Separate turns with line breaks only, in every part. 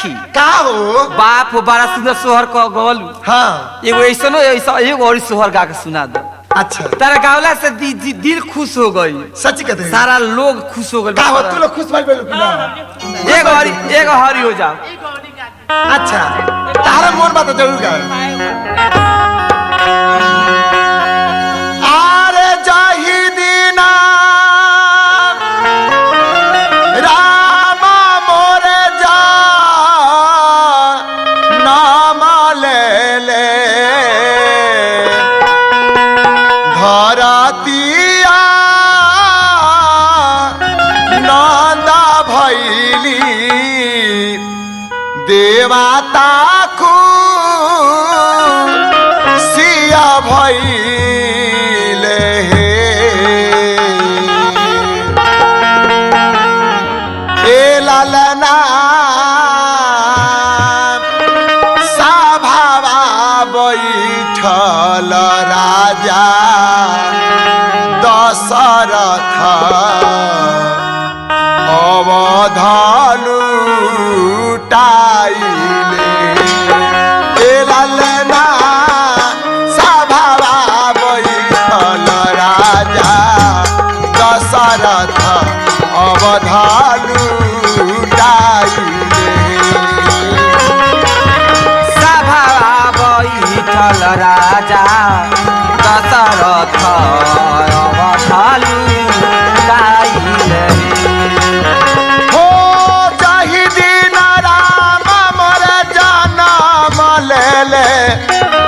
सखी
का हो
बाप हो बड़ा सुंदर सोहर को गवलू।
हाँ
एगो ऐसनो ऐसा एगो और सोहर गा के सुना दो।
अच्छा
तारा गावला से दिल खुश हो गई।
सच कहते हैं
सारा लोग खुश हो गए।
का हो तू लोग खुश भइल बोल ना
एगो हरी हो जाओ।
अच्छा तारा मोर बात जरूर गा आरे जाहि दीना राम मोरे जा नाम ले ले धरतिया नंदा भैली देवता सिया भैले ए ललना सभावा बैठल राजा दशरथ अवधालु टाइले ए ललना सभावा बैठल राजा दशरथ अवधालु टाइले
सभा बैठल राजा दशरथ अवधालु गाइले।
हो जाहि दिन राम मोर जनम लेले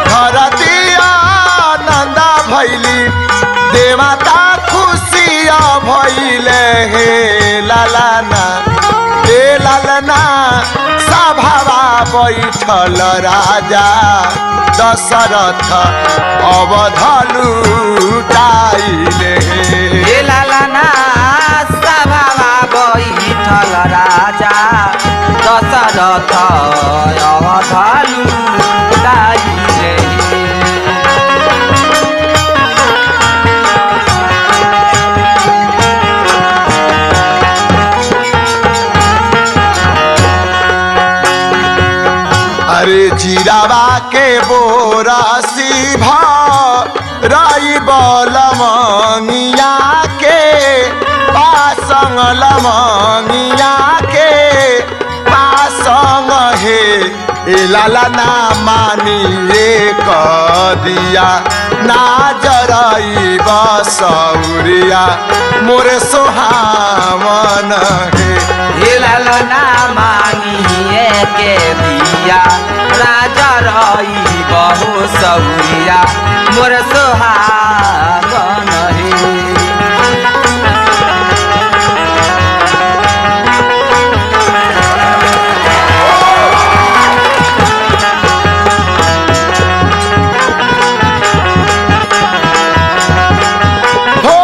धरतिया नंदा भैली देवता खुशिया भैले हे ललना हे ललना सभावा बैठल राजा दशरथ अवधालु टाइले
हे ललना सभा बैठल राजा दशरथ अवधालु गाइले।
अरे जीरावा के बोरासी रई बलमंगिया के पासंग लमंगिया के पासंग हे ए लाला ना मानी एक दिया ना जरई बसौरिया मोरे सोहावन
हे ललना मांगिए के दिया राजा रही बहु सौरिया मोर सोहागन हे।
हो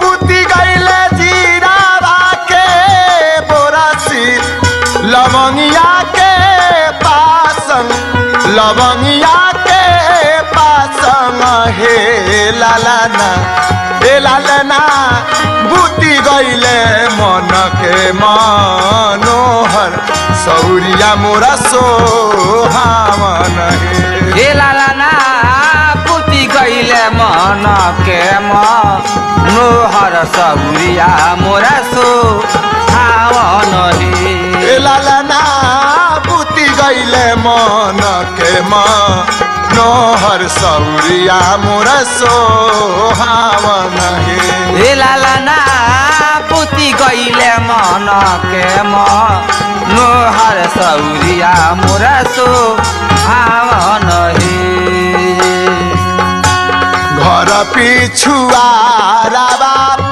बुद्धि गईले जीरावा के बोरासी लवंगिया के पासंग लवंगिया के पासंग हे लालना हे लालना बुद्धि गईले मन के मनोहर सौरिया मोरा सोहावन
हे ललना पुति गईले मन के मनोहर सौरिया मोरा सोहावन हे।
ललना बुद्धि गईले मन के मनोहर सौरिया मोर सोहावन
हे ललना पुति गईले मन के मनोहर सौरिया मोरा सोहावन हे।
घर पिछुआरा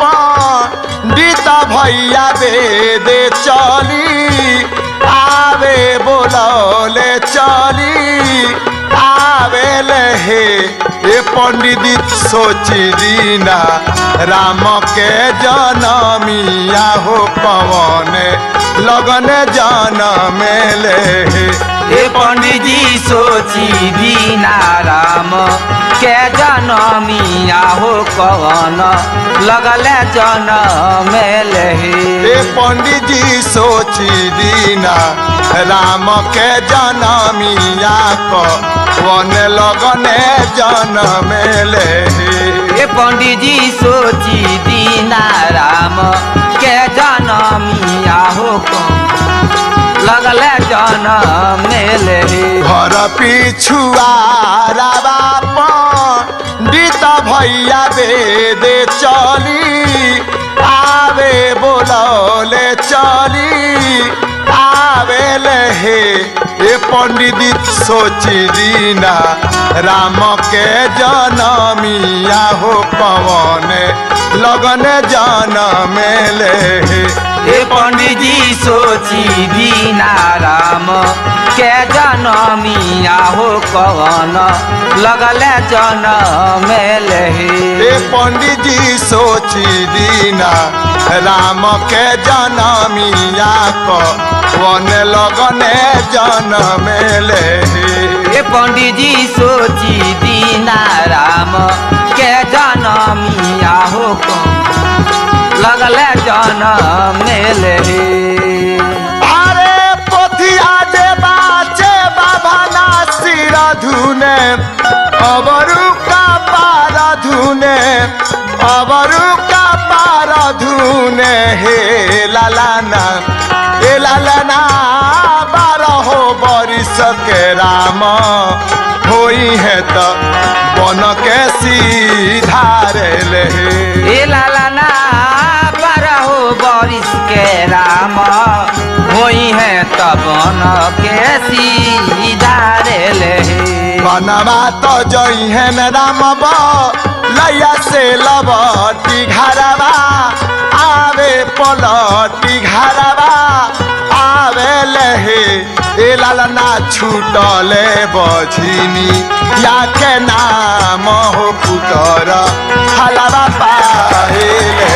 पंडित भैया वेदे चली आवे बोलौले चली आवेले हे ए पंडित सोची दीना राम के जनमिया हो पवन लगन जनमेले हे
पंडित जी सोची दीना राम के जनमिया हो कवन लगले जनमेले
हे पंडित जी सोची दीना राम के जनमिया को वन लगने जनमेले
ए पंडित जी सोची दीना राम के जनमिया हो लगले जनमेले
घर पिछुआ पंडित भैया बेदे चली आवे बोलौले चली आवेले हे ए पंडित सोची दीना राम के जनमिया हो पवन लगन जनमेले
ए पंडित जी सोची दीना राम के जनमिया हो कवन लगले जनमेले
ए पंडित जी सोची दीना राम के जनमिया को वन लगने जनमेले
ए पंडित जी सोची दीना राम के जनमिया हो लगले जनमेले
अरे पोथिया जे बाचे बाबा ना सिर धुने अबरू का पार धुने अबरू का पार धुने हे लालाना ए लालाना 12 बरिस के राम होई है तो बन के सीधारे ले
ए लालाना 12 बरिस के राम होई है तब न के सीधारे ले
बनवा तो जई है न राम लैया से लबटी घरवा आवे पलटी घरवा आवे लहे ए लालना छूटले बझिनी या के नाम हो पुतर हलवा पाएले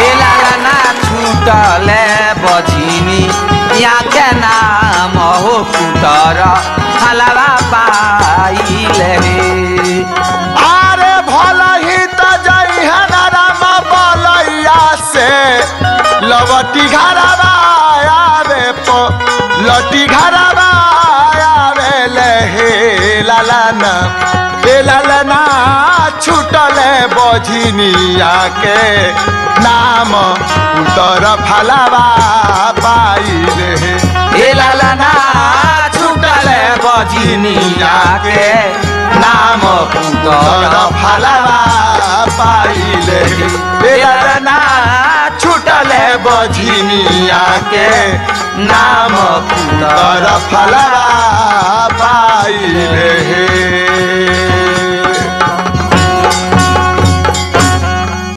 ए लालना छूटले बझिनी या के नाम हो पुतर हलवा पाइले
अरे भला ही तो जई है न राम बलैया से लबटी घरवा आवे लटी घरवा आवे लहे लालाना ए लालाना छूटले बझिनिया के नाम उतर फलवा पाइले
ए लालाना छूटले बझिनिया के नाम पुतर
फलवा पाइले ए लालाना छूटले बझिनिया के
नाम पुतर
फलवा पाइले